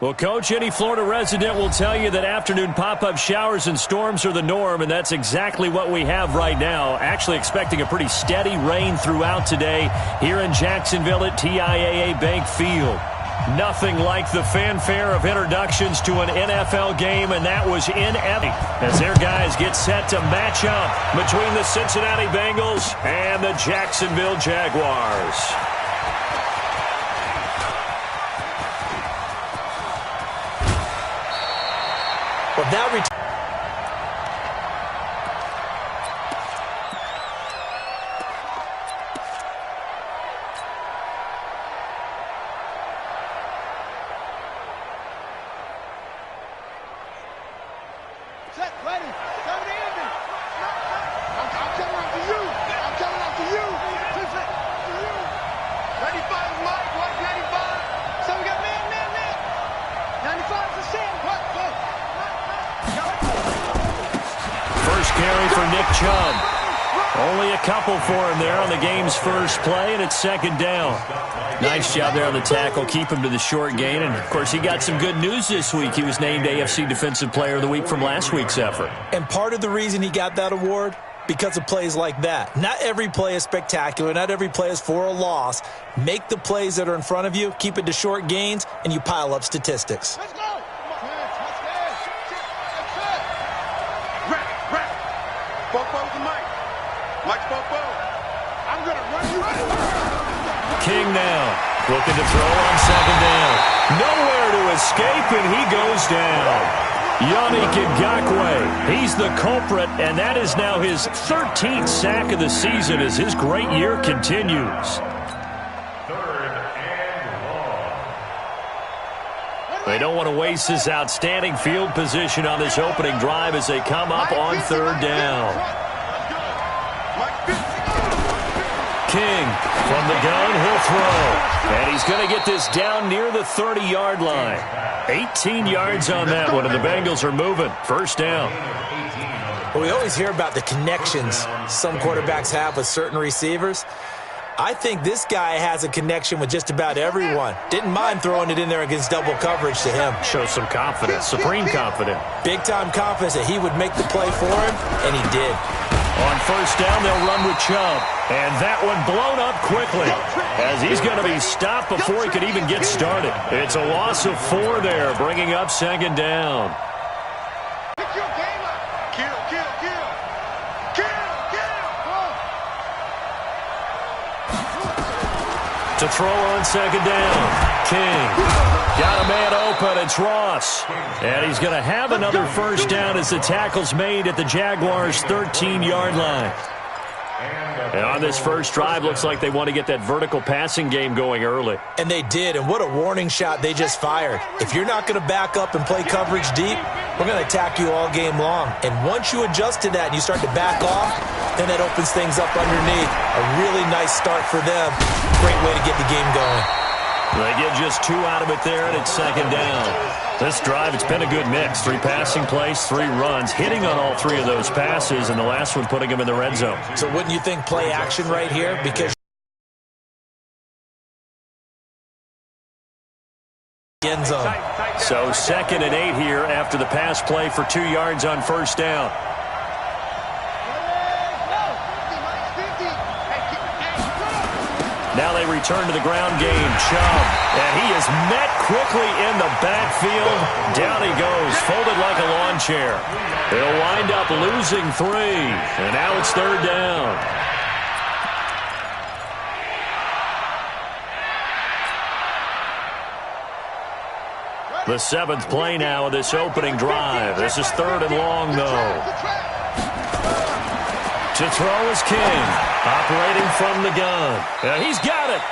Well, Coach, any Florida resident will tell you that afternoon pop-up showers and storms are the norm, and that's exactly what we have right now. Actually expecting a pretty steady rain throughout today here in Jacksonville at TIAA Bank Field. Nothing like the fanfare of introductions to an NFL game, and that was inevitable as their guys get set to match up between the Cincinnati Bengals and the Jacksonville Jaguars. Well, that couple for him there on the game's first play, and it's second down. Nice job there on the tackle. Keep him to the short gain. And, of course, he got some good news this week. He was named AFC Defensive Player of the Week from last week's effort. And part of the reason he got that award, because of plays like that. Not every play is spectacular. Not every play is for a loss. Make the plays that are in front of you, keep it to short gains, and you pile up statistics. Let's go. King now, looking to throw on second down. Nowhere to escape, and he goes down. Yannick Ngakoue, he's the culprit, and that is now his 13th sack of the season as his great year continues. They don't want to waste this outstanding field position on this opening drive as they come up on third down. King from the gun, he'll throw. And he's going to get this down near the 30-yard line. 18 yards on that one, and the Bengals are moving. First down. Well, we always hear about the connections some quarterbacks have with certain receivers. I think this guy has a connection with just about everyone. Didn't mind throwing it in there against double coverage to him. Shows some confidence, supreme confidence. Big-time confidence that he would make the play for him, and he did. On first down, they'll run with Chubb. And that one blown up quickly as he's going to be stopped before he could even get started. It's a loss of 4 there, bringing up second down. To throw on second down, King. Got a man open, it's Ross. And he's going to have another first down as the tackle's made at the Jaguars' 13-yard line. And on this first drive, looks like they want to get that vertical passing game going early. And they did, and what a warning shot they just fired. If you're not going to back up and play coverage deep, we're going to attack you all game long. And once you adjust to that and you start to back off, then that opens things up underneath. A really nice start for them. Great way to get the game going. They get just 2 out of it there, and it's second down. This drive, it's been a good mix. 3 passing plays, 3 runs, hitting on all 3 of those passes, and the last one putting him in the red zone. So wouldn't you think play action right here? Because end zone. So second and 8 here after the pass play for 2 yards on first down. Now they return to the ground game. Chubb, and he is met quickly in the backfield. Down he goes, folded like a lawn chair. They'll wind up losing 3, and now it's third down. The 7th play now of this opening drive. This is 3rd and long, though. To throw is King, operating from the gun. And he's got it.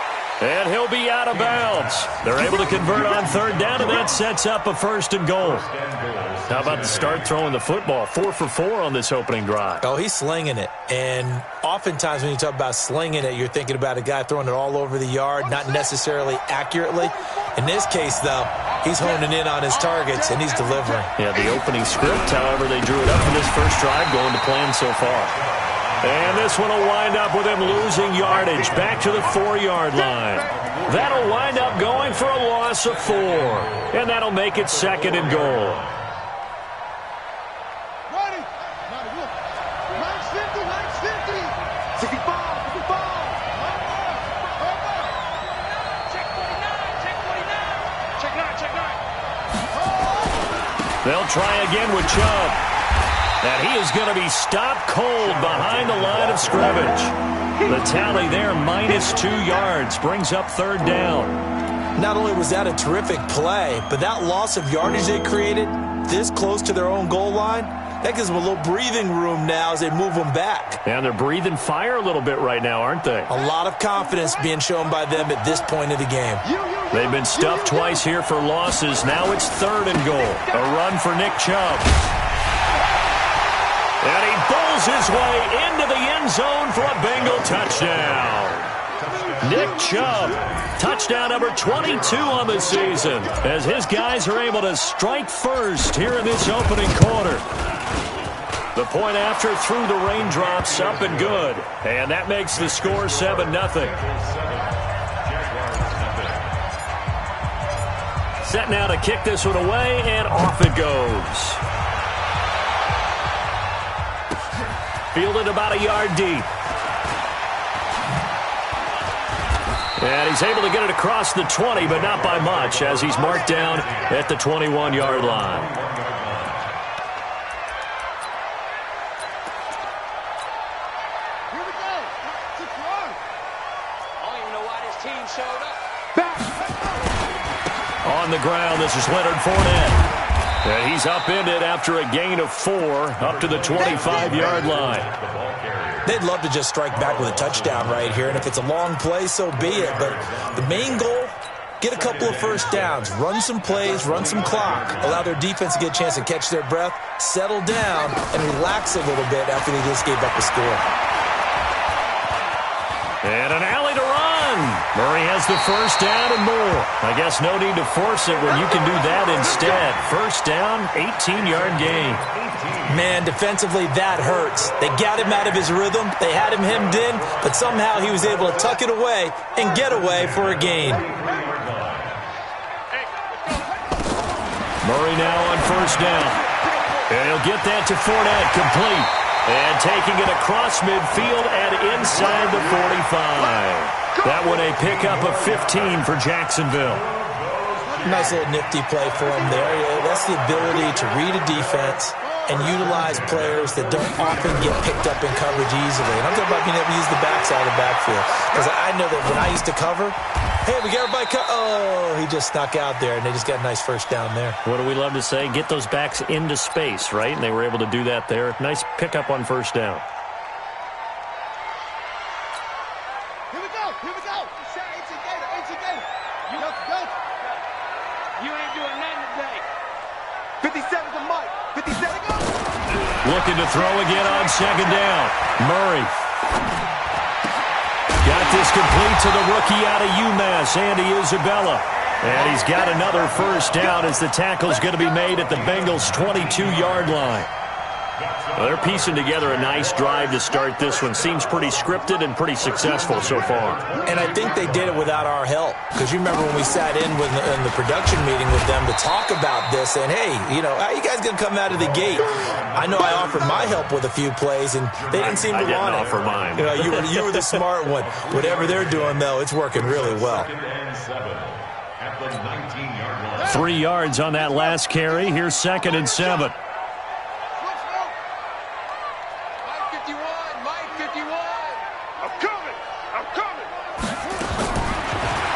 And he'll be out of bounds. They're able to convert on third down, and that sets up a 1st and goal. How about the start throwing the football? 4 for 4 on this opening drive. Oh, he's slinging it. And oftentimes when you talk about slinging it, you're thinking about a guy throwing it all over the yard, not necessarily accurately. In this case, though, he's honing in on his targets, and he's delivering. Yeah, the opening script, however, they drew it up for this first drive going to plan so far. And this one will wind up with him losing yardage back to the 4-yard line. That'll wind up going for a loss of 4. And that'll make it 2nd and goal. They'll try again with Chubb. And he is going to be stopped cold behind the line of scrimmage. The tally there, -2 yards, brings up 3rd down. Not only was that a terrific play, but that loss of yardage they created this close to their own goal line, that gives them a little breathing room now as they move them back. And they're breathing fire a little bit right now, aren't they? A lot of confidence being shown by them at this point of the game. They've been stuffed twice here for losses. Now it's 3rd and goal. A run for Nick Chubb. And he bowls his way into the end zone for a Bengal touchdown. Nick Chubb, touchdown number 22 on the season, as his guys are able to strike first here in this opening quarter. The point after through the raindrops, up and good. And that makes the score 7-0. Set now to kick this one away, and off it goes. Fielded about a yard deep. And he's able to get it across the 20, but not by much, as he's marked down at the 21-yard line. Here we go. I don't even know why this team showed up. On the ground, this is Leonard Fournette. And he's upended after a gain of 4 up to the 25-yard line. They'd love to just strike back with a touchdown right here, and if it's a long play, so be it. But the main goal, get a couple of first downs, run some plays, run some clock, allow their defense to get a chance to catch their breath, settle down, and relax a little bit after they just gave up the score. And an alley to run. Murray has the first down and more. I guess no need to force it when you can do that instead. First down, 18-yard gain. Man, defensively, that hurts. They got him out of his rhythm. They had him hemmed in, but somehow he was able to tuck it away and get away for a gain. Murray now on first down. And he'll get that to Fournette, complete. And taking it across midfield and inside the 45. That one a pickup of 15 for Jacksonville. Nice little nifty play for him there. That's the ability to read a defense and utilize players that don't often get picked up in coverage easily. And I'm talking about being able to use the backside of the backfield. Because I know that when I used to cover, hey, we got everybody oh, he just snuck out there, and they just got a nice first down there. What do we love to say? Get those backs into space, right? And they were able to do that there. Nice pickup on first down. Here we go. Here we go. You ain't doing nothing today. 57 to Mike. 57 go. Looking to throw again on second down. Murray. Got this complete to the rookie out of UMass, Andy Isabella. And he's got another first down as the tackle's going to be made at the Bengals' 22-yard line. Well, they're piecing together a nice drive to start this one. Seems pretty scripted and pretty successful so far. And I think they did it without our help. Because you remember when we sat in the production meeting with them to talk about this, and hey, you know, how you guys going to come out of the gate? I know I offered my help with a few plays, and they didn't seem to want it. I didn't offer mine. You know, you were the smart one. Whatever they're doing, though, it's working really well. 3 yards on that last carry. Here's 2nd and 7.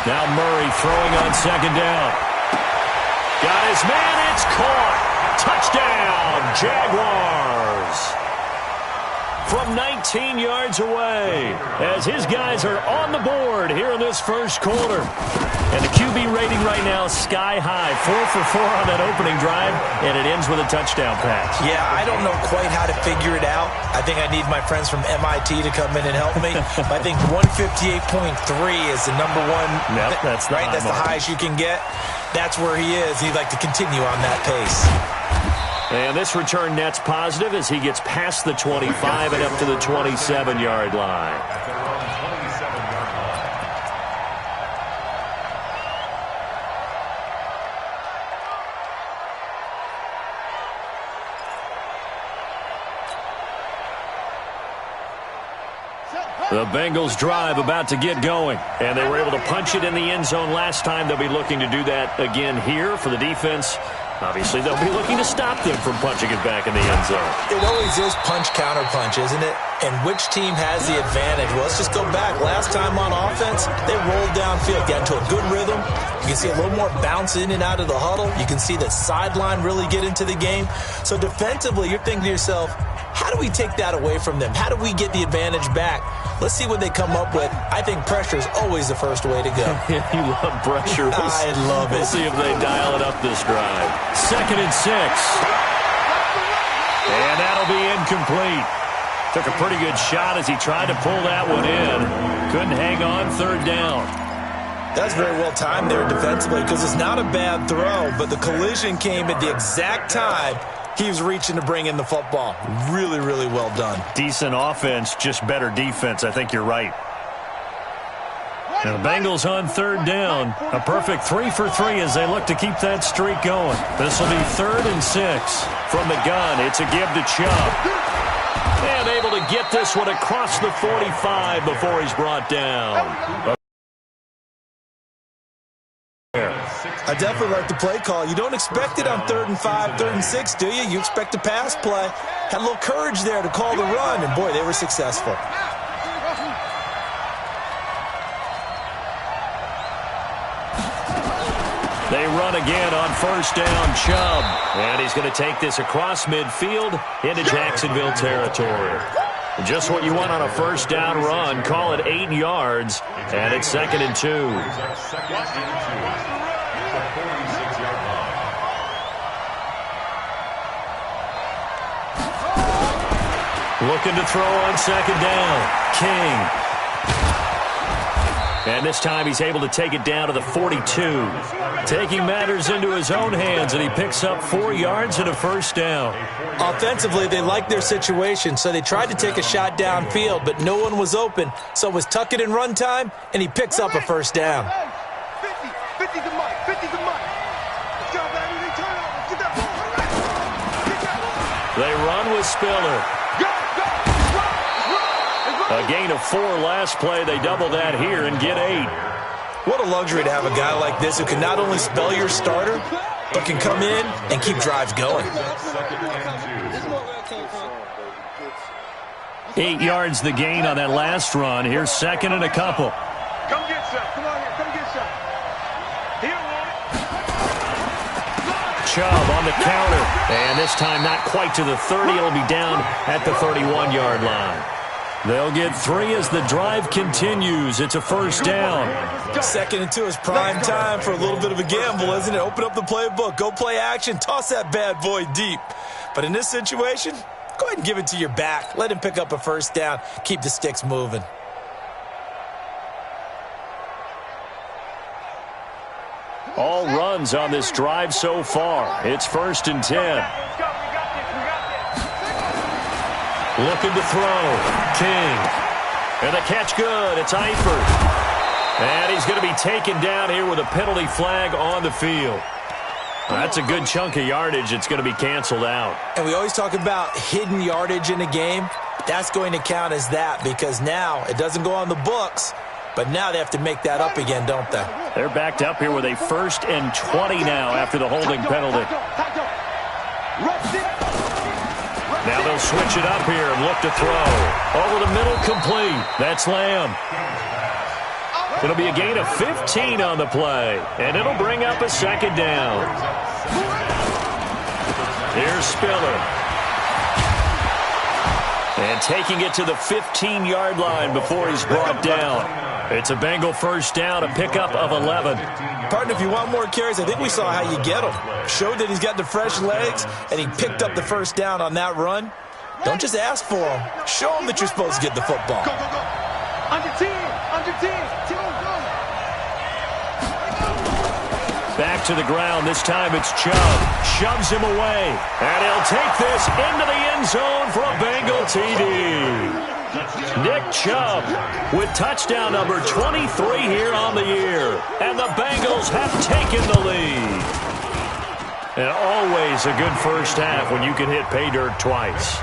Now Murray throwing on second down. Got his man, it's caught. Touchdown, Jaguars. From 19 yards away, as his guys are on the board here in this first quarter. And the QB rating right now, sky high. 4 for 4 on that opening drive, and it ends with a touchdown pass. Yeah, I don't know quite how to figure it out. I think I need my friends from MIT to come in and help me. I think 158.3 is the number one. Yep, that's the right. That's the highest you can get. That's where he is. He'd like to continue on that pace. And this return net's positive as he gets past the 25 and up to the 27-yard line. The Bengals drive about to get going, and they were able to punch it in the end zone last time. They'll be looking to do that again here for the defense. Obviously, they'll be looking to stop them from punching it back in the end zone. It always is punch-counter-punch, isn't it? And which team has the advantage? Well, let's just go back. Last time on offense, they rolled downfield, got into a good rhythm. You can see a little more bounce in and out of the huddle. You can see the sideline really get into the game. So defensively, you're thinking to yourself, how do we take that away from them? How do we get the advantage back? Let's see what they come up with. I think pressure is always the first way to go. You love pressure. I love it. We'll see if they dial it up this drive. 2nd and 6. And that'll be incomplete. Took a pretty good shot as he tried to pull that one in. Couldn't hang on 3rd down. That's very well timed there defensively because it's not a bad throw, but the collision came at the exact time he was reaching to bring in the football. Really, really well done. Decent offense, just better defense. I think you're right. Now the Bengals on 3rd down. A perfect 3 for 3 as they look to keep that streak going. This will be 3rd and 6 from the gun. It's a give to Chubb. And able to get this one across the 45 before he's brought down. I definitely like the play call. You don't expect it on 3rd and 5, 3rd and 6, do you? You expect a pass play. Had a little courage there to call the run, and boy, they were successful. They run again on 1st down, Chubb. And he's going to take this across midfield into Jacksonville territory. Just what you want on a 1st down run. Call it 8 yards, and it's 2nd and 2. Looking to throw on 2nd down. King. And this time he's able to take it down to the 42. Taking matters into his own hands, and he picks up 4 yards and a 1st down. Offensively, they liked their situation, so they tried to take a shot downfield, but no one was open. So it was tuck it in run time, and he picks up a 1st down. 50 to Mike. 50 to Mike. Let's go, baby. They turn over. Get that ball. They run with Spiller. A gain of 4 last play. They double that here and get 8. What a luxury to have a guy like this who can not only spell your starter, but can come in and keep drives going. 8 yards the gain on that last run. Here's 2nd and a couple. Come get some. Come on here. Come get some. Here, Chubb on the counter. And this time not quite to the 30. It'll be down at the 31-yard line. They'll get 3 as the drive continues. It's a 1st down. 2nd and 2 is prime time for a little bit of a gamble, isn't it? Open up the playbook, go play action, toss that bad boy deep. But in this situation, go ahead and give it to your back. Let him pick up a 1st down. Keep the sticks moving. All runs on this drive so far. It's 1st and 10. Looking to throw. King. And the catch good. It's Eifert. And he's going to be taken down here with a penalty flag on the field. That's a good chunk of yardage. It's going to be canceled out. And we always talk about hidden yardage in a game. That's going to count as that because now it doesn't go on the books, but now they have to make that up again, don't they? They're backed up here with a 1st and 20 now after the holding penalty. Now they'll switch it up here and look to throw. Over the middle, complete. That's Lamb. It'll be a gain of 15 on the play, and it'll bring up a 2nd down. Here's Spiller. And taking it to the 15-yard line before he's brought down. It's a Bengal 1st down, a pickup of 11. Partner, if you want more carries, I think we saw how you get them. Showed that he's got the fresh legs, and he picked up the 1st down on that run. Don't just ask for him. Show him that you're supposed to get the football. Go, go, go. Under 10. Under 10. Go, go. Back to the ground. This time it's Chubb. Shoves him away. And he'll take this into the end zone for a Bengal TD. Nick Chubb with touchdown number 23 here on the year. And the Bengals have taken the lead. And always a good first half when you can hit pay dirt twice.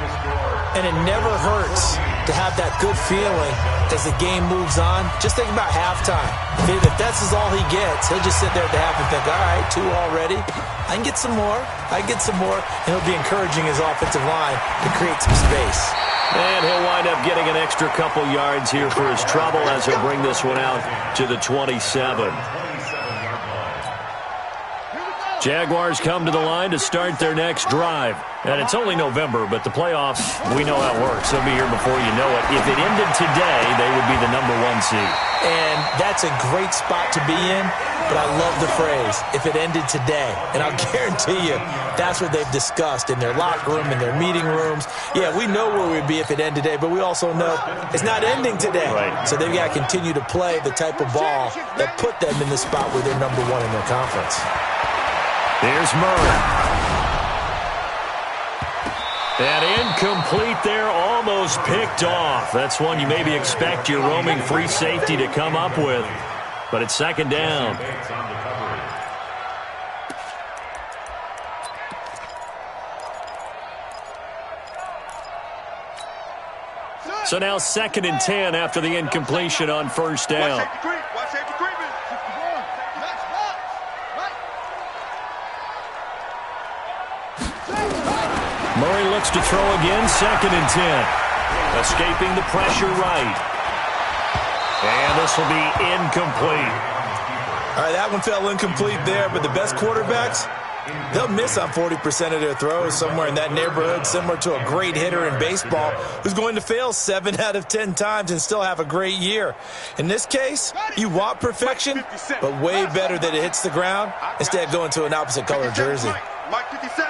And it never hurts to have that good feeling as the game moves on. Just think about halftime. If that's all he gets, he'll just sit there at the half and think, all right, 2 already. I can get some more. I can get some more. And he'll be encouraging his offensive line to create some space. And he'll wind up getting an extra couple yards here for his trouble as he'll bring this one out to the 27. Jaguars come to the line to start their next drive. And it's only November, but the playoffs, we know how it works. They'll be here before you know it. If it ended today, they would be the #1 seed. And that's a great spot to be in, but I love the phrase, if it ended today. And I'll guarantee you, that's what they've discussed in their locker room, in their meeting rooms. Yeah, we know where we'd be if it ended today, but we also know it's not ending today. Right. So they've got to continue to play the type of ball that put them in the spot where they're #1 in their conference. Here's Murray. And incomplete there, almost picked off. That's one you maybe expect your roaming free safety to come up with. But it's second down. So now 2nd and 10 after the incompletion on first down. Murray looks to throw again, 2nd and 10. Escaping the pressure right. And this will be incomplete. All right, that one fell incomplete there, but the best quarterbacks, they'll miss on 40% of their throws, somewhere in that neighborhood, similar to a great hitter in baseball who's going to fail 7 out of 10 times and still have a great year. In this case, you want perfection, but way better that it hits the ground instead of going to an opposite color jersey. Mike 57.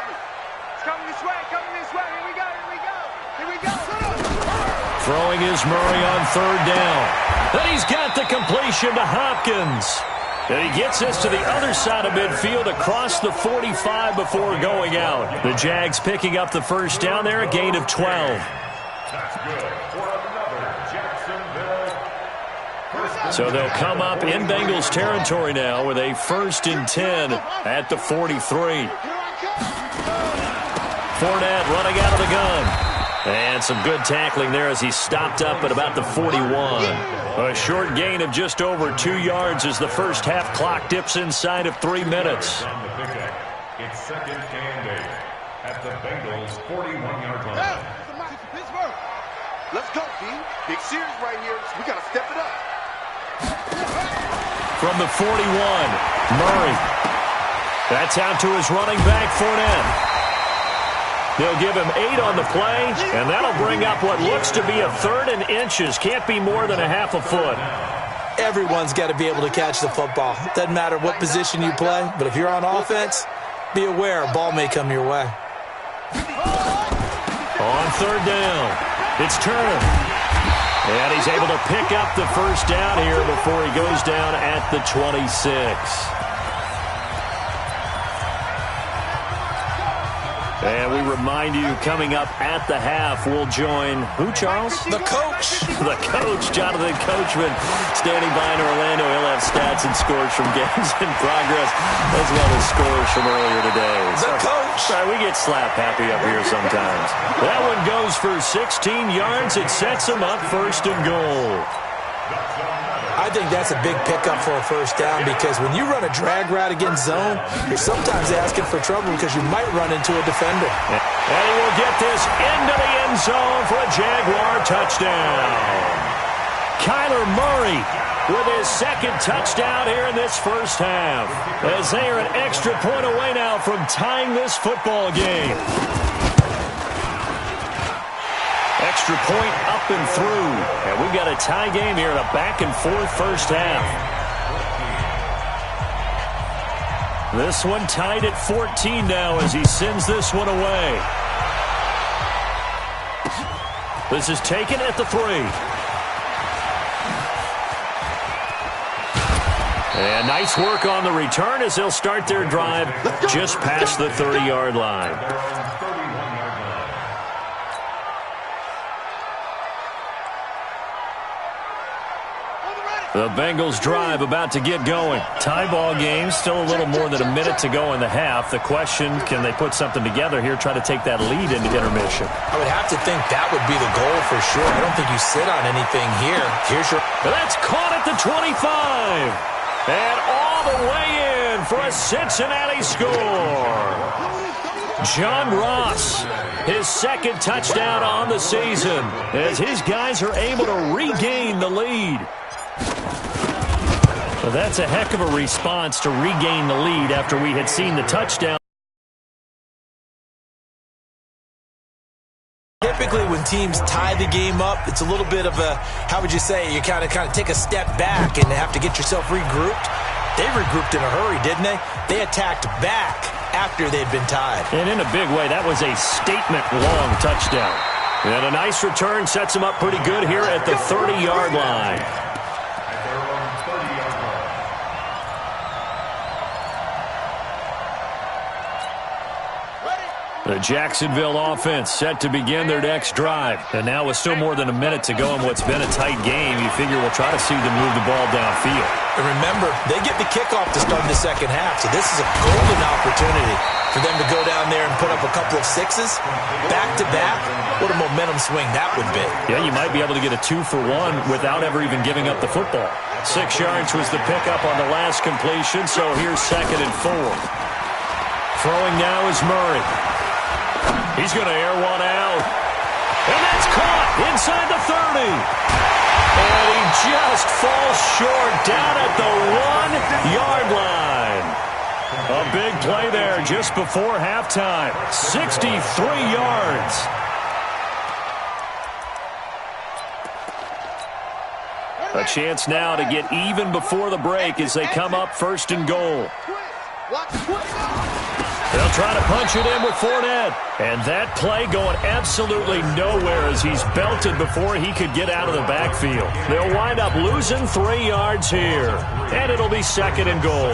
Coming this way, here we go. Throwing is Murray on 3rd down. Then he's got the completion to Hopkins. And he gets this to the other side of midfield across the 45 before going out. The Jags picking up the first down there, a gain of 12. So they'll come up in Bengals territory now with a 1st and 10 at the 43. Fournette running out of the gun. And some good tackling there as he stopped up at about the 41. A short gain of just over 2 yards as the first half clock dips inside of 3 minutes. It's 2nd and 8 at the Bengals 41-yard line. Let's go, team. Big series right here. We got to step it up. From the 41, Murray. That's out to his running back, Fournette. They'll give him 8 on the play, and that'll bring up what looks to be a 3rd and inches. Can't be more than a half a foot. Everyone's got to be able to catch the football. Doesn't matter what position you play, but if you're on offense, be aware a ball may come your way. On 3rd down, it's Turner. And he's able to pick up the first down here before he goes down at the 26. And we remind you, coming up at the half, we'll join who, Charles? The coach. The coach, Jonathan Coachman, standing by in Orlando. He'll have stats and scores from games in progress, as well as scores from earlier today. The coach. Sorry, we get slap happy up here sometimes. That one goes for 16 yards. It sets him up 1st and goal. I think that's a big pickup for a first down because when you run a drag route against zone, you're sometimes asking for trouble because you might run into a defender. And he will get this into the end zone for a Jaguar touchdown. Kyler Murray with his 2nd touchdown here in this first half, as they are an extra point away now from tying this football game. Extra point up and through. And we've got a tie game here in a back-and-forth first half. This one tied at 14 now as he sends this one away. This is taken at the 3. And nice work on the return as they'll start their drive just past the 30-yard line. The Bengals drive about to get going. Tie ball game, still a little more than a minute to go in the half. The question, can they put something together here, try to take that lead into intermission? I would have to think that would be the goal for sure. I don't think you sit on anything here. Here's your... That's caught at the 25. And all the way in for a Cincinnati score. John Ross, his second touchdown on the season, as his guys are able to regain the lead. Well, that's a heck of a response to regain the lead after we had seen the touchdown. Typically, when teams tie the game up, it's a little bit of a, how would you say, you kind of take a step back and have to get yourself regrouped. They regrouped in a hurry, didn't they? They attacked back after they'd been tied. And in a big way, that was a statement-long touchdown. And a nice return sets them up pretty good here at the 30-yard line. The Jacksonville offense set to begin their next drive. And now with still more than a minute to go in what's been a tight game, you figure we'll try to see them move the ball downfield. And remember, they get the kickoff to start the second half, so this is a golden opportunity for them to go down there and put up a couple of sixes back-to-back. What a momentum swing that would be. Yeah, you might be able to get a 2-for-1 without ever even giving up the football. 6 yards was the pickup on the last completion, so here's 2nd and 4. Throwing now is Murray. He's going to air one out. And that's caught inside the 30. And he just falls short down at the 1-yard line. A big play there just before halftime. 63 yards. A chance now to get even before the break as they come up 1st and goal. They'll try to punch it in with Fournette. And that play going absolutely nowhere as he's belted before he could get out of the backfield. They'll wind up losing 3 yards here. And it'll be 2nd and goal.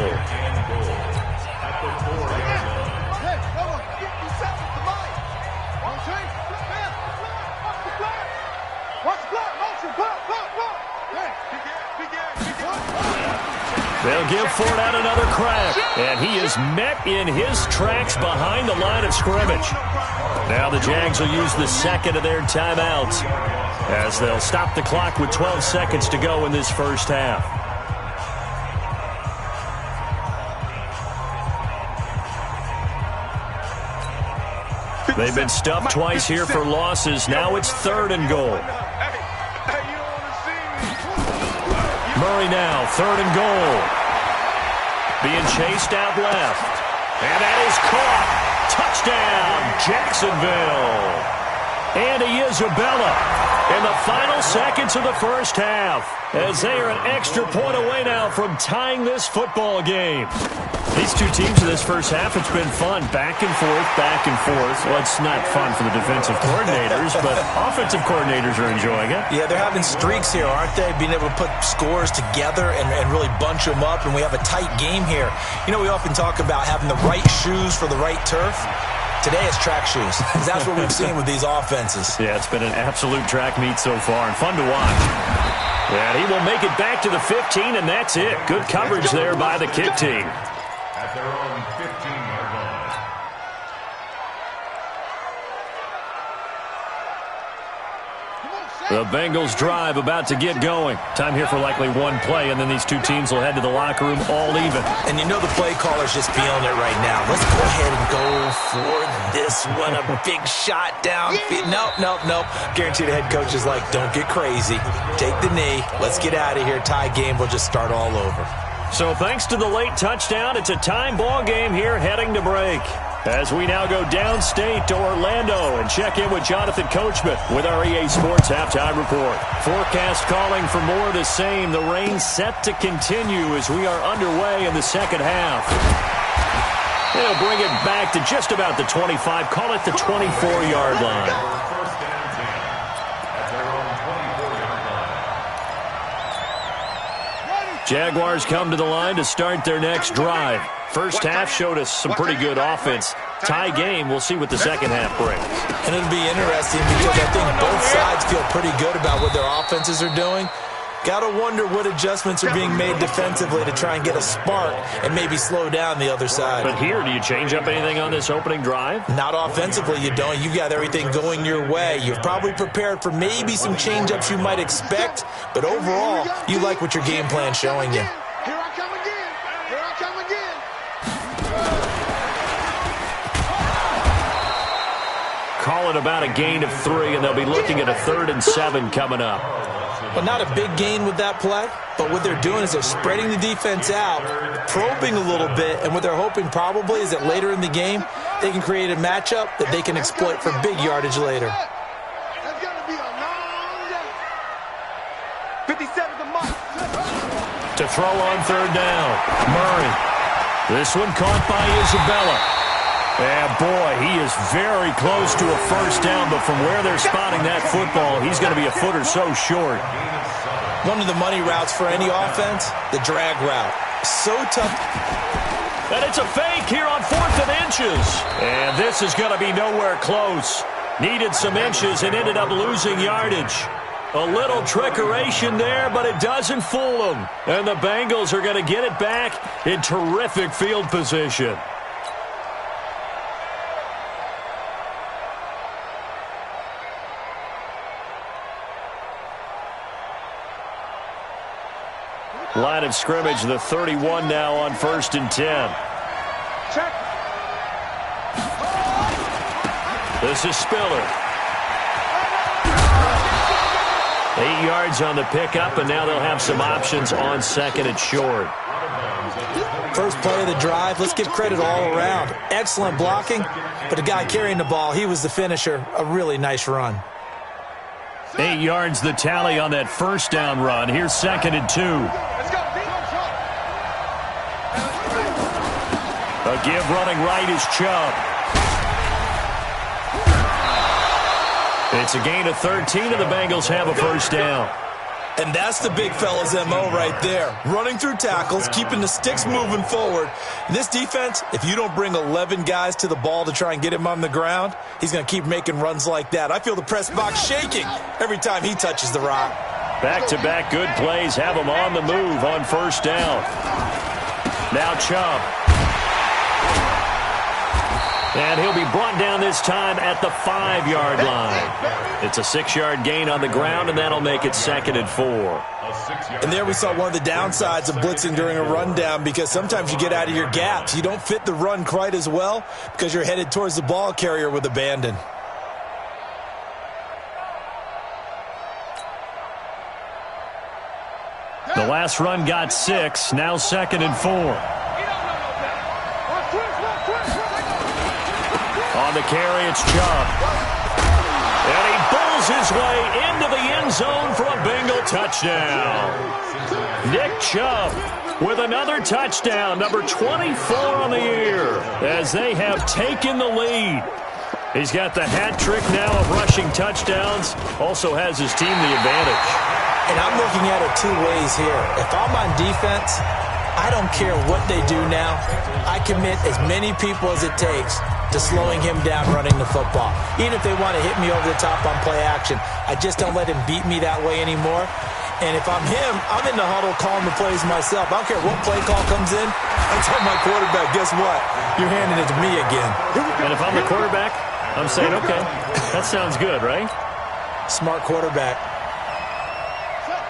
They'll give Fournette another crack, and he is met in his tracks behind the line of scrimmage. Now the Jags will use the 2nd of their timeouts as they'll stop the clock with 12 seconds to go in this first half. They've been stuffed twice here for losses. Now it's 3rd and goal. Murray now, 3rd and goal. Being chased out left. And that is caught. Touchdown, Jacksonville. Andy Isabella in the final seconds of the first half as they are an extra point away now from tying this football game. These two teams in this first half, it's been fun. Back and forth, back and forth. Well, it's not fun for the defensive coordinators, but offensive coordinators are enjoying it. Yeah, they're having streaks here, aren't they? Being able to put scores together and really bunch them up, and we have a tight game here. You know, we often talk about having the right shoes for the right turf. Today it's track shoes, because that's what we've seen with these offenses. Yeah, it's been an absolute track meet so far, and fun to watch. And he will make it back to the 15, and that's it. Good coverage there by the kick team. At their own 15-yard line. The Bengals drive about to get going. Time here for likely one play, and then these two teams will head to the locker room all even. And you know the play caller's just feeling it right now. Let's go ahead and go for this one. A big shot down. Nope. Guarantee the head coach is like, don't get crazy. Take the knee. Let's get out of here. Tie game. We'll just start all over. So thanks to the late touchdown, it's a time ball game here heading to break. As we now go downstate to Orlando and check in with Jonathan Coachman with our EA Sports Halftime Report. Forecast calling for more of the same. The rain set to continue as we are underway in the second half. They'll bring it back to just about the 25, call it the 24-yard line. Jaguars come to the line to start their next drive. First half showed us some pretty good offense. Tie game, we'll see what the second half brings. And it'll be interesting because I think both sides feel pretty good about what their offenses are doing. Gotta wonder what adjustments are being made defensively to try and get a spark and maybe slow down the other side. But here, do you change up anything on this opening drive? Not offensively, you don't. You've got everything going your way. You've probably prepared for maybe some change-ups you might expect, but overall, you like what your game plan's showing you. Here I come again. Here I come again. Call it about a gain of 3, and they'll be looking at a 3rd and 7 coming up. Well, not a big gain with that play, but what they're doing is they're spreading the defense out, probing a little bit, and what they're hoping probably is that later in the game, they can create a matchup that they can exploit for big yardage later. That's going to be a long day. 57 to Mike. To throw on 3rd down, Murray. This one caught by Isabella. And boy, he is very close to a first down, but from where they're spotting that football, he's going to be a foot or so short. One of the money routes for any offense, the drag route. So tough. And it's a fake here on 4th and inches. And this is going to be nowhere close. Needed some inches and ended up losing yardage. A little trickeration there, but it doesn't fool them. And the Bengals are going to get it back in terrific field position. Line of scrimmage, the 31 now on 1st and 10. Check. This is Spiller. 8 yards on the pickup, and now they'll have some options on 2nd and short. First play of the drive, let's give credit all around. Excellent blocking, but the guy carrying the ball, he was the finisher. A really nice run. 8 yards the tally on that first down run. Here's 2nd and 2. Let's go. A give running right is Chubb. It's a gain of 13, and the Bengals have a first down. And that's the big fella's MO right there. Running through tackles, keeping the sticks moving forward. And this defense, if you don't bring 11 guys to the ball to try and get him on the ground, he's going to keep making runs like that. I feel the press box shaking every time he touches the rock. Back-to-back good plays have him on the move on first down. Now Chubb. And he'll be brought down this time at the 5-yard line. It's a 6-yard gain on the ground, and that'll make it 2nd and 4. And there we saw one of the downsides of blitzing during a rundown, because sometimes you get out of your gaps. You don't fit the run quite as well because you're headed towards the ball carrier with abandon. The last run got 6, now 2nd and 4. On the carry, it's Chubb. And he bulls his way into the end zone for a Bengal touchdown. Nick Chubb with another touchdown, number 24 on the year, as they have taken the lead. He's got the hat trick now of rushing touchdowns, also has his team the advantage. And I'm looking at it 2 ways here. If I'm on defense, I don't care what they do now. I commit as many people as it takes to slowing him down running the football. Even if they want to hit me over the top on play action, I just don't let him beat me that way anymore. And if I'm him, I'm in the huddle calling the plays myself. I don't care what play call comes in. I tell my quarterback, guess what? You're handing it to me again. And if I'm the quarterback, I'm saying, okay, that sounds good, right? Smart quarterback.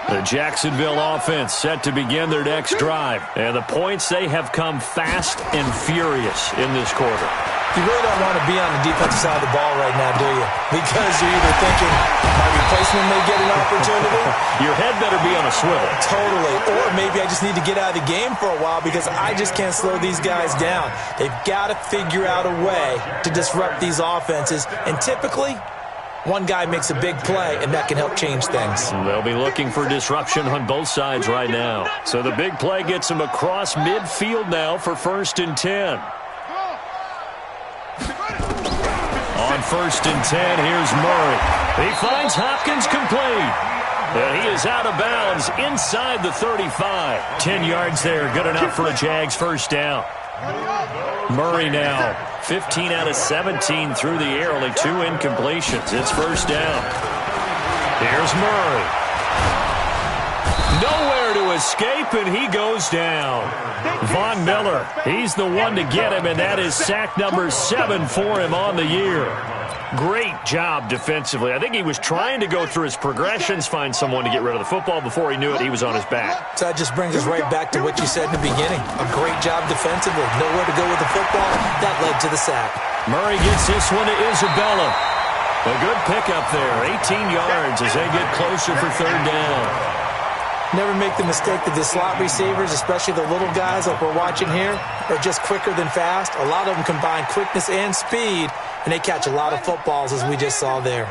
The Jacksonville offense set to begin their next drive. And the points, they have come fast and furious in this quarter. You really don't want to be on the defensive side of the ball right now, do you? Because you're either thinking, my replacement may get an opportunity. Your head better be on a swivel. Totally. Or maybe I just need to get out of the game for a while because I just can't slow these guys down. They've got to figure out a way to disrupt these offenses. And typically, one guy makes a big play, and that can help change things. They'll be looking for disruption on both sides right now. So the big play gets them across midfield now for 1st and 10. On 1st and 10, here's Murray. He finds Hopkins complete. And he is out of bounds inside the 35. 10 yards there, good enough for a Jags first down. Murray now, 15 out of 17 through the air, only 2 incompletions. It's first down. Here's Murray. Nowhere to escape, and he goes down. Von Miller, he's the one to get him, and that is sack number 7 for him on the year. Great job defensively. I think he was trying to go through his progressions, find someone to get rid of the football. Before he knew it, he was on his back. So that just brings us right back to what you said in the beginning. A great job defensively. Nowhere to go with the football. That led to the sack. Murray gets this one to Isabella. A good pickup there. 18 yards as they get closer for third down. Never make the mistake that the slot receivers, especially the little guys like we're watching here, are just quicker than fast. A lot of them combine quickness and speed, and they catch a lot of footballs, as we just saw there.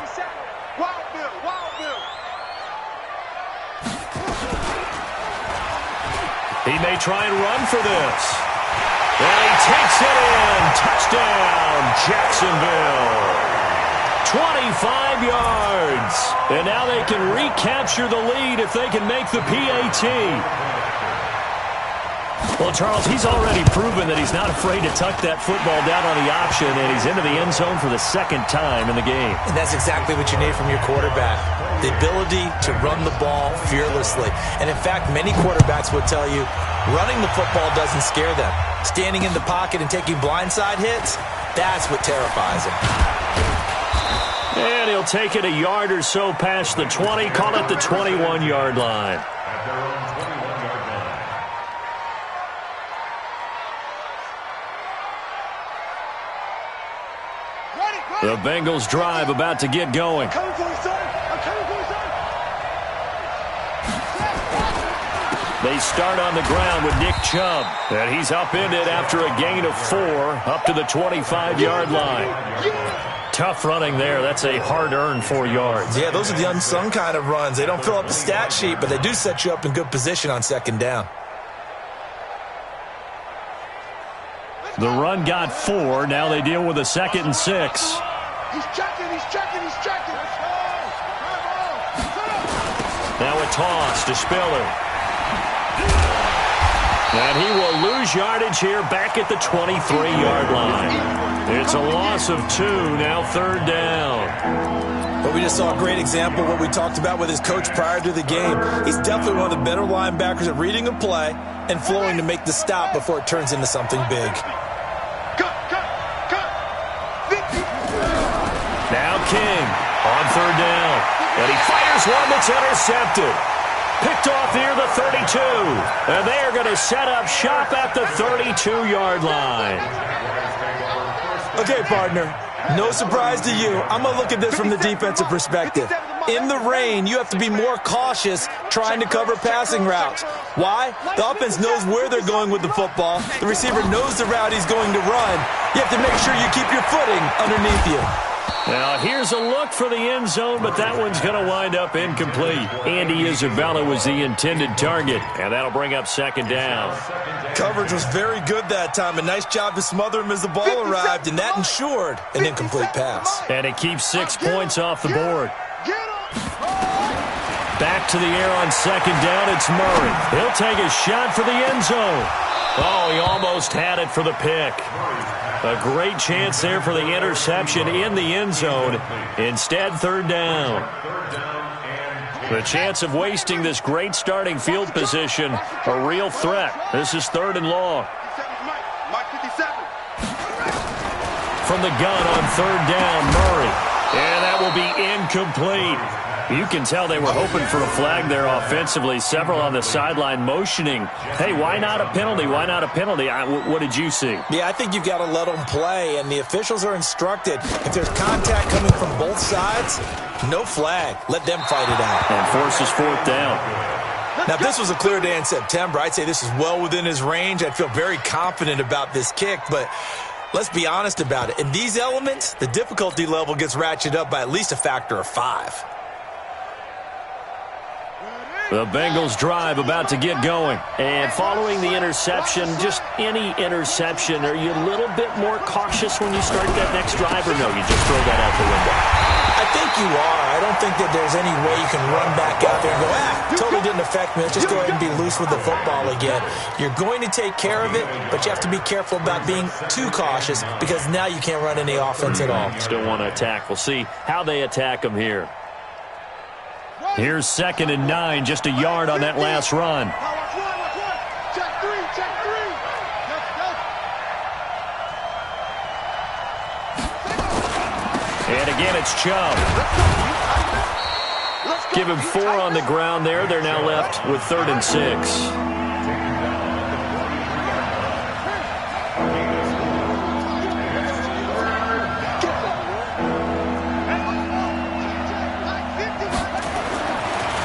He may try and run for this. And he takes it in. Touchdown, Jacksonville. 25 yards. And now they can recapture the lead if they can make the PAT. Well, Charles, he's already proven that he's not afraid to tuck that football down on the option, and he's into the end zone for the second time in the game. And that's exactly what you need from your quarterback. The ability to run the ball fearlessly. And in fact, many quarterbacks would tell you running the football doesn't scare them. Standing in the pocket and taking blindside hits, that's what terrifies them. And he'll take it a yard or so past the 20, call it the 21-yard line. The Bengals drive about to get going. They start on the ground with Nick Chubb. And he's upended after a gain of 4 up to the 25-yard line. Tough running there. That's a hard-earned 4 yards. Yeah, those are the unsung kind of runs. They don't fill up the stat sheet, but they do set you up in good position on second down. The run got 4. Now they deal with a 2nd and 6. He's checking. Now a toss to Spiller. And he will lose yardage here back at the 23-yard line. It's a loss of 2, now third down. But we just saw a great example of what we talked about with his coach prior to the game. He's definitely one of the better linebackers at reading a play and flowing to make the stop before it turns into something big. Cut. Now King on third down. And he fires one that's intercepted. Picked off near the 32. And they are going to set up shop at the 32-yard line. Okay, partner, no surprise to you. I'm going to look at this from the defensive perspective. In the rain, you have to be more cautious trying to cover passing routes. Why? The offense knows where they're going with the football. The receiver knows the route he's going to run. You have to make sure you keep your footing underneath you. Now, here's a look for the end zone, but that one's going to wind up incomplete. Andy Isabella was the intended target, and that'll bring up second down. Coverage was very good that time. A nice job to smother him as the ball arrived, and that ensured an incomplete pass. And it keeps 6 points off the board. Back to the air on second down, it's Murray. He'll take a shot for the end zone. Oh, he almost had it for the pick. A great chance there for the interception in the end zone. Instead, third down. The chance of wasting this great starting field position, a real threat. This is third and long. From the gun on third down, Murray. And that will be incomplete. You can tell they were hoping for a flag there offensively. Several on the sideline motioning, hey, why not a penalty? Why not a penalty? What did you see? Yeah, I think you've got to let them play, and the officials are instructed. If there's contact coming from both sides, no flag. Let them fight it out. And forces fourth down. Now, if this was a clear day in September, I'd say this is well within his range. I'd feel very confident about this kick, but let's be honest about it. In these elements, the difficulty level gets ratcheted up by at least a factor of 5. The Bengals drive about to get going. And following the interception, just any interception, are you a little bit more cautious when you start that next drive, or no, you just throw that out the window? I think you are. I don't think that there's any way you can run back out there and go, totally didn't affect me. Let's just go ahead and be loose with the football again. You're going to take care of it, but you have to be careful about being too cautious because now you can't run any offense at all. Still want to attack. We'll see how they attack them here. Here's 2nd and 9, just a yard on that last run. Check three. And again, it's Chubb. Give him 4 on the ground there. They're now left with 3rd and 6.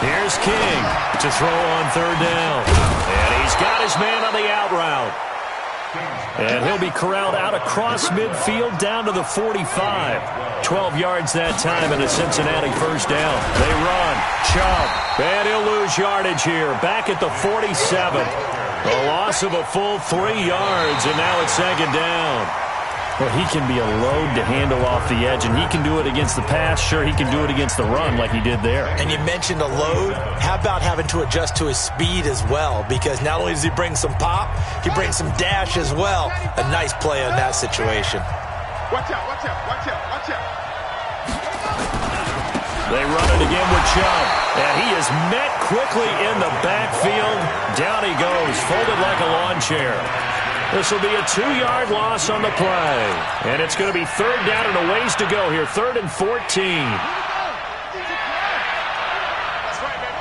Here's King to throw on 3rd down. And he's got his man on the out route. And he'll be corralled out across midfield down to the 45. 12 yards that time and a Cincinnati first down. They run. Chubb. And he'll lose yardage here. Back at the 47. A loss of a full 3 yards, and now it's 2nd down. Well, he can be a load to handle off the edge, and he can do it against the pass. Sure, he can do it against the run like he did there. And you mentioned a load. How about having to adjust to his speed as well? Because not only does he bring some pop, he brings some dash as well. A nice play on that situation. Watch out. They run it again with Chubb. And he is met quickly in the backfield. Down he goes, folded like a lawn chair. This will be a 2-yard loss on the play. And it's going to be 3rd down and a ways to go here. 3rd and 14. That's right, man.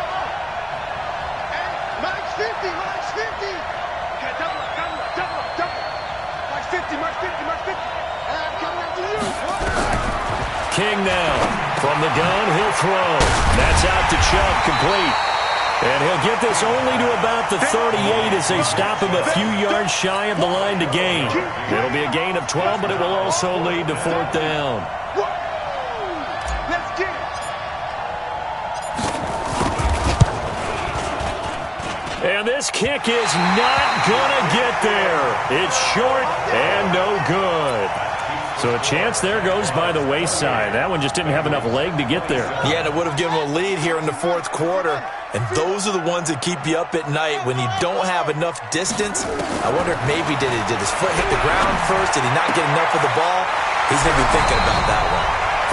Hey, Mike's 50. Okay, double up. Mike's 50. I'm coming after you. King now. From the gun, he'll throw. That's out to Chubb, complete. And he'll get this only to about the 38 as they stop him a few yards shy of the line to gain. It'll be a gain of 12, but it will also lead to 4th down. Let's get it. And this kick is not going to get there. It's short and no good. So a chance there goes by the wayside. That one just didn't have enough leg to get there. Yeah, and it would have given him a lead here in the 4th quarter. And those are the ones that keep you up at night when you don't have enough distance. I wonder if maybe did his foot hit the ground first? Did he not get enough of the ball? He's going to be thinking about that one.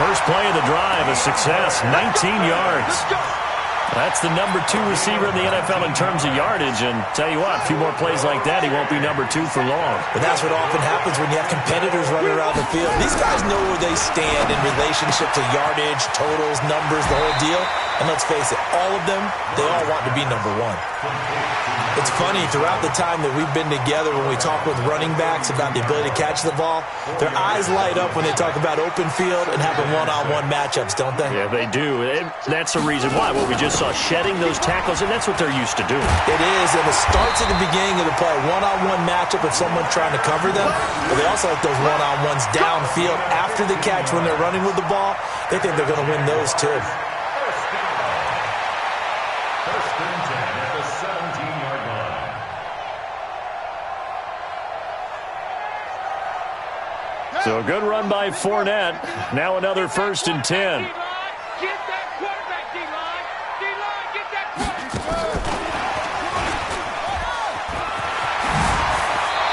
First play of the drive, a success, 19 yards. That's the number 2 receiver in the NFL in terms of yardage. And tell you what, a few more plays like that, he won't be number 2 for long. But that's what often happens when you have competitors running around the field. These guys know where they stand in relationship to yardage, totals, numbers, the whole deal. And let's face it, all of them, they all want to be number 1. It's funny, throughout the time that we've been together, when we talk with running backs about the ability to catch the ball, their eyes light up when they talk about open field and having one-on-one matchups, don't they? Yeah, they do. That's the reason why. What we just saw, shedding those tackles, and that's what they're used to doing. It is, and it starts at the beginning of the play. One-on-one matchup with someone trying to cover them, but they also like those one-on-ones downfield after the catch when they're running with the ball. They think they're going to win those, too. So a good run by Fournette. Now another 1st and 10. Get that quarterback, D-line. D-line, get that quarterback.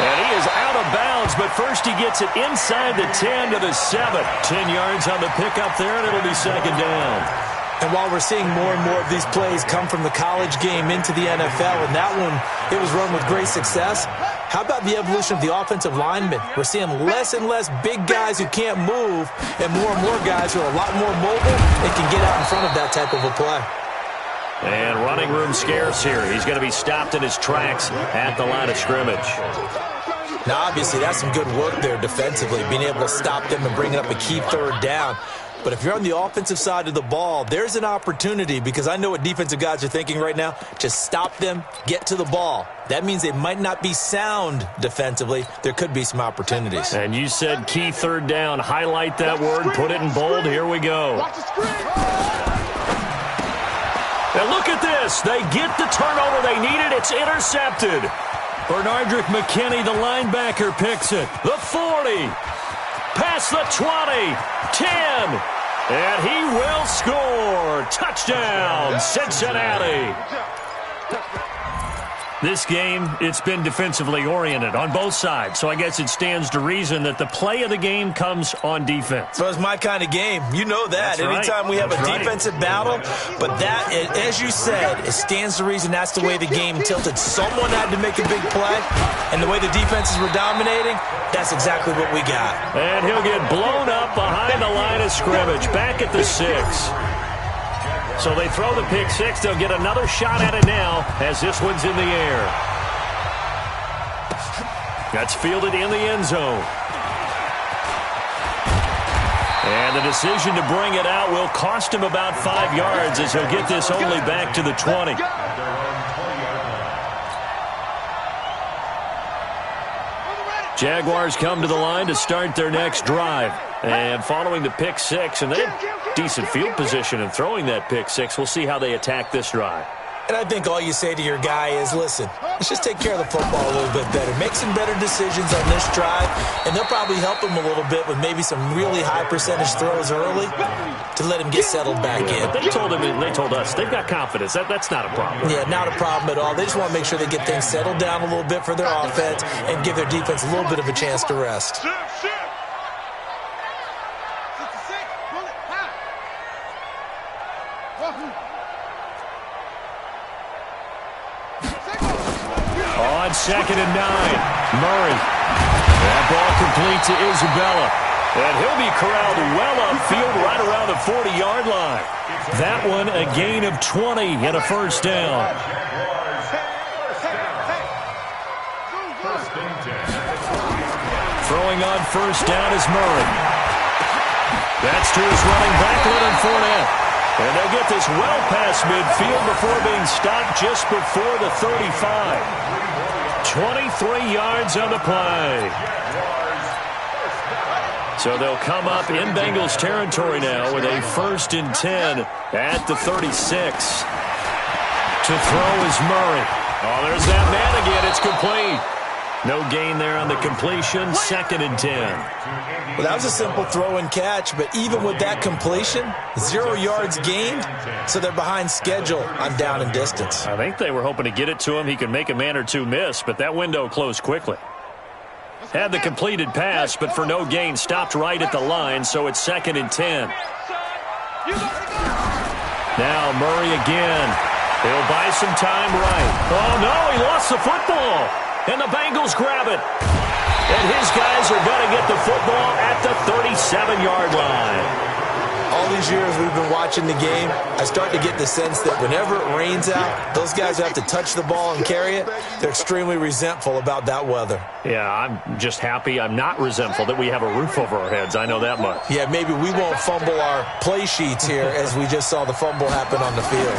And he is out of bounds, but first he gets it inside the 10 to the 7. 10 yards on the pickup there, and it'll be 2nd down. And while we're seeing more and more of these plays come from the college game into the NFL, and that one, it was run with great success, how about the evolution of the offensive linemen? We're seeing less and less big guys who can't move and more guys who are a lot more mobile and can get out in front of that type of a play. And running room scarce here. He's going to be stopped in his tracks at the line of scrimmage. Now, obviously, that's some good work there defensively, being able to stop them and bringing up a key 3rd down. But if you're on the offensive side of the ball, there's an opportunity, because I know what defensive guys are thinking right now. Just stop them, get to the ball. That means they might not be sound defensively. There could be some opportunities. And you said key 3rd down. Highlight that word, put it in bold. Here we go. And look at this. They get the turnover they needed. It's intercepted. Bernardrick McKinney, the linebacker, picks it. The 40. Past the 20. 10. And he will score. Touchdown, Cincinnati. This game, it's been defensively oriented on both sides, so I guess it stands to reason that the play of the game comes on defense. So it's my kind of game. You know that. That's right. Anytime we have That's a right. defensive battle, but that, as you said, it stands to reason that's the way the game tilted. Someone had to make a big play, and the way the defenses were dominating, that's exactly what we got. And he'll get blown up behind the line of scrimmage, back at the 6. So they throw the pick 6. They'll get another shot at it now as this one's in the air. That's fielded in the end zone. And the decision to bring it out will cost him about 5 yards as he'll get this only back to the 20. Jaguars come to the line to start their next drive. And following the pick 6, and they have decent field position in throwing that pick 6. We'll see how they attack this drive. And I think all you say to your guy is, listen, let's just take care of the football a little bit better. Make some better decisions on this drive, and they'll probably help him a little bit with maybe some really high percentage throws early to let him get settled back in. But they told him, and they told us, they've got confidence. That's not a problem. Yeah, not a problem at all. They just want to make sure they get things settled down a little bit for their offense and give their defense a little bit of a chance to rest. On 2nd and 9, Murray. That ball complete to Isabella. And he'll be corralled well upfield right around the 40-yard line. That one a gain of 20 and a first down. Throwing on first down is Murray. That's to his running back, Leonard Fournette. And they'll get this well past midfield before being stopped just before the 35. 23 yards on the play. So they'll come up in Bengals territory now with a 1st and 10 at the 36. To throw is Murray. Oh, there's that man again. It's complete. No gain there on the completion. 2nd and 10. Well, that was a simple throw and catch, but even with that completion, 0 yards gained, so they're behind schedule on down and distance. I think they were hoping to get it to him. He could make a man or two miss, but that window closed quickly. Had the completed pass, but for no gain, stopped right at the line, so it's 2nd and 10. Now Murray again. He'll buy some time right. Oh, no, he lost the football. And the Bengals grab it. And his guys are going to get the football at the 37-yard line. All these years we've been watching the game, I start to get the sense that whenever it rains out, those guys who have to touch the ball and carry it, they're extremely resentful about that weather. Yeah, I'm just happy I'm not resentful that we have a roof over our heads. I know that much. Yeah, maybe we won't fumble our play sheets here as we just saw the fumble happen on the field.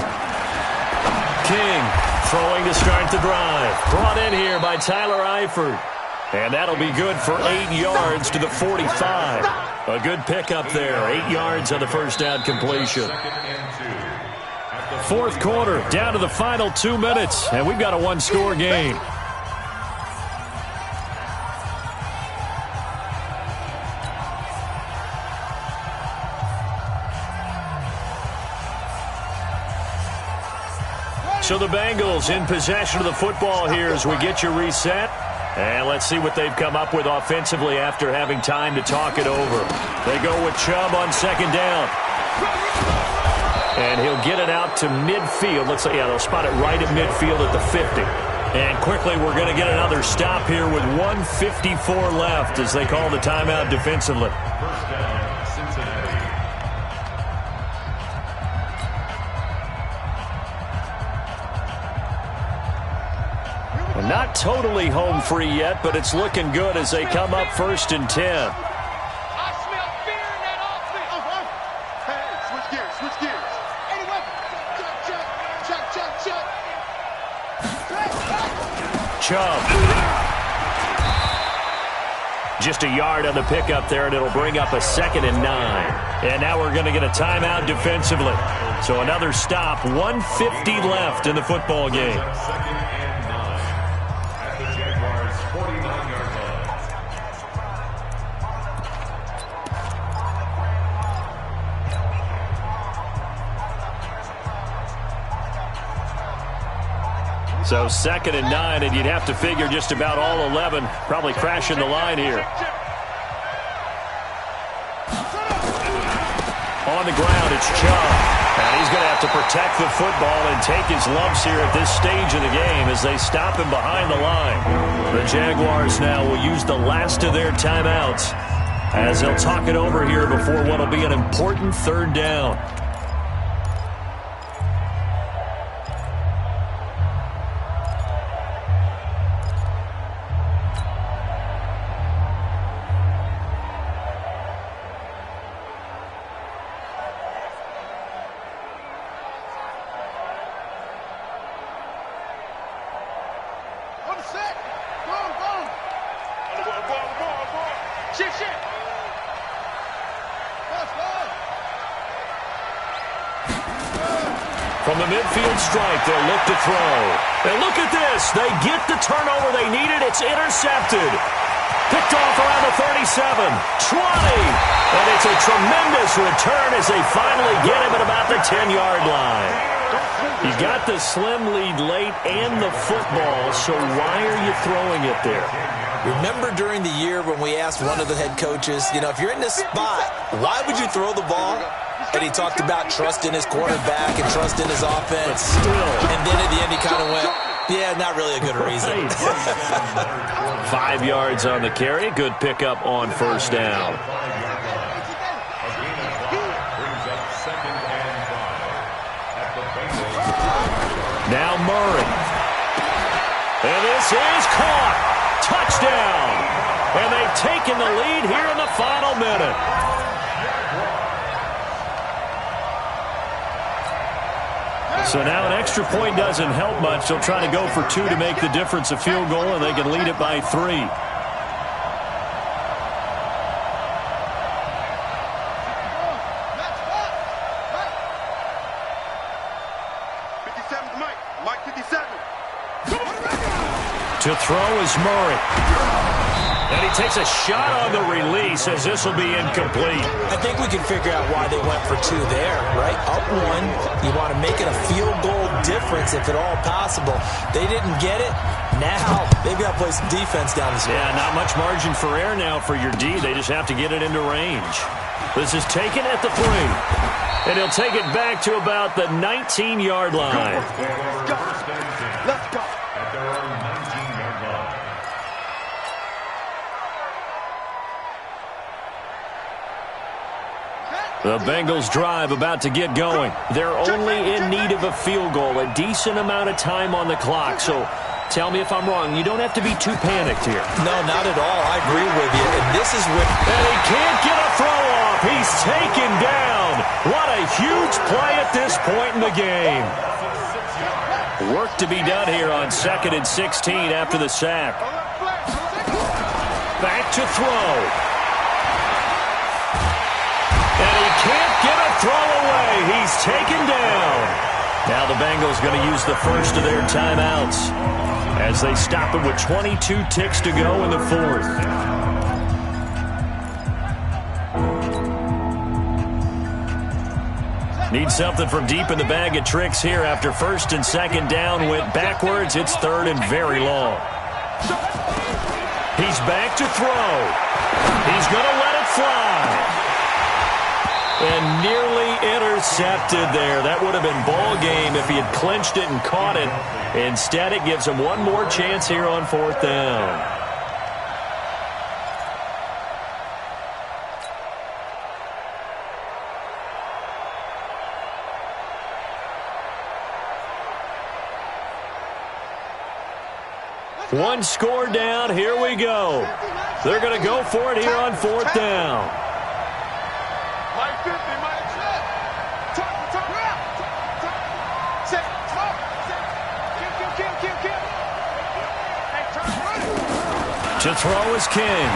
King throwing to start the drive. Brought in here by Tyler Eifert. And that'll be good for 8 yards to the 45. A good pickup there. 8 yards on the first down completion. 4th quarter, down to the final 2 minutes. And we've got a one-score game. So the Bengals in possession of the football here as we get you reset. And let's see what they've come up with offensively after having time to talk it over. They go with Chubb on 2nd down. And he'll get it out to midfield. Looks like, yeah, they'll spot it right at midfield at the 50. And quickly we're going to get another stop here with 1:54 left as they call the timeout defensively. First down, Cincinnati. Not totally home free yet, but it's looking good as they come up 1st and 10. I smell fear in that offense. Hey, switch gears. Any weapon. Check. Chubb. Just a yard on the pickup there, and it'll bring up a 2nd and 9. And now we're going to get a timeout defensively. So another stop, 1:50 left in the football game. 2nd and 9 at the Jaguars' 49-yard line. So 2nd and 9, and you'd have to figure just about all 11 probably crashing the line here. On the ground, it's Chubb. And he's going to have to protect the football and take his lumps here at this stage of the game as they stop him behind the line. The Jaguars now will use the last of their timeouts as they'll talk it over here before what will be an important 3rd down. From the midfield stripe, they'll look to throw. And look at this. They get the turnover they needed. It's intercepted. Picked off around the 37, 20. And it's a tremendous return as they finally get him at about the 10-yard line. You got the slim lead late and the football, so why are you throwing it there? Remember during the year when we asked one of the head coaches, if you're in this spot, why would you throw the ball? And he talked about trust in his quarterback and trust in his offense. But still. And then at the end he kind of went, yeah, not really a good reason. 5 yards on the carry. Good pickup on 1st down. Now Murray. And this is caught. Touchdown. And they've taken the lead here in the final minute. So now an extra point doesn't help much. They'll try to go for 2 to make the difference a field goal, and they can lead it by 3. To throw is Murray. And he takes a shot on the release as this will be incomplete. I think we can figure out why they went for 2 there, right? Up 1, you want to make it a field goal difference if at all possible. They didn't get it. Now they've got to play some defense down the stretch. Yeah, not much margin for error now for your D. They just have to get it into range. This is taken at the 3. And he'll take it back to about the 19-yard line. Let's go. At their own 19-yard line. The Bengals drive about to get going. They're only in need of a field goal, a decent amount of time on the clock. So tell me if I'm wrong. You don't have to be too panicked here. No, not at all. I agree with you. And this is where... And he can't get a throw off. He's taken down. What a huge play at this point in the game. Work to be done here on 2nd and 16 after the sack. Back to throw. And he can't get a throw away. He's taken down. Now the Bengals going to use the first of their timeouts as they stop it with 22 ticks to go in the 4th. Need something from deep in the bag of tricks here after 1st and 2nd down went backwards. It's 3rd and very long. He's back to throw. He's going to let it fly. And nearly intercepted there. That would have been ball game if he had clinched it and caught it. Instead, it gives him one more chance here on 4th down. One score down. Here we go. They're going to go for it here on 4th down. To throw is King.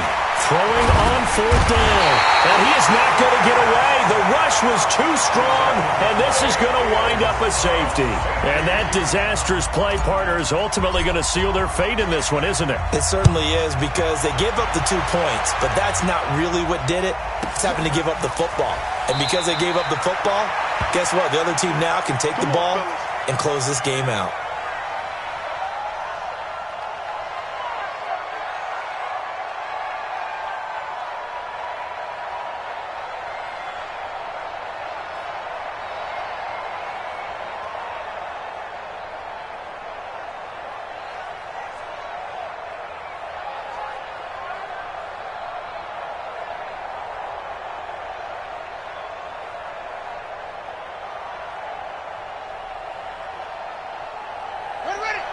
Throwing on 4th down. And he is not going to get away. The rush was too strong, and this is going to wind up a safety. And that disastrous play partner is ultimately going to seal their fate in this one, isn't it? It certainly is, because they gave up the 2 points, but that's not really what did it. It's having to give up the football. And because they gave up the football, guess what? The other team now can take the ball and close this game out.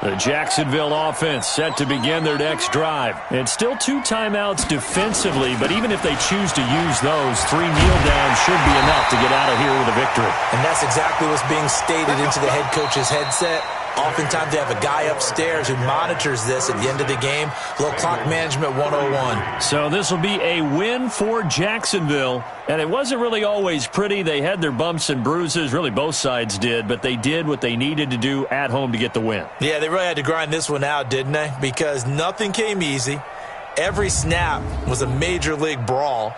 The Jacksonville offense set to begin their next drive. And still 2 timeouts defensively, but even if they choose to use those, 3 kneel downs should be enough to get out of here with a victory. And that's exactly what's being stated into the head coach's headset. Oftentimes they have a guy upstairs who monitors this at the end of the game. Little clock management 101. So this will be a win for Jacksonville. And it wasn't really always pretty. They had their bumps and bruises. Really, both sides did. But they did what they needed to do at home to get the win. Yeah, they really had to grind this one out, didn't they? Because nothing came easy. Every snap was a major league brawl.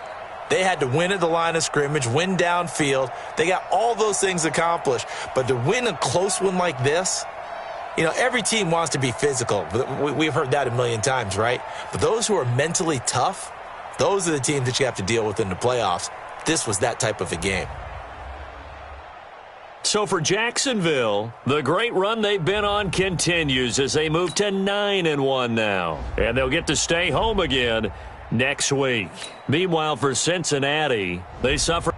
They had to win at the line of scrimmage, win downfield. They got all those things accomplished. But to win a close one like this, you know, every team wants to be physical. We've heard that a million times, right? But those who are mentally tough, those are the teams that you have to deal with in the playoffs. This was that type of a game. So for Jacksonville, the great run they've been on continues as they move to 9-1 now. And they'll get to stay home again next week. Meanwhile, for Cincinnati, they suffered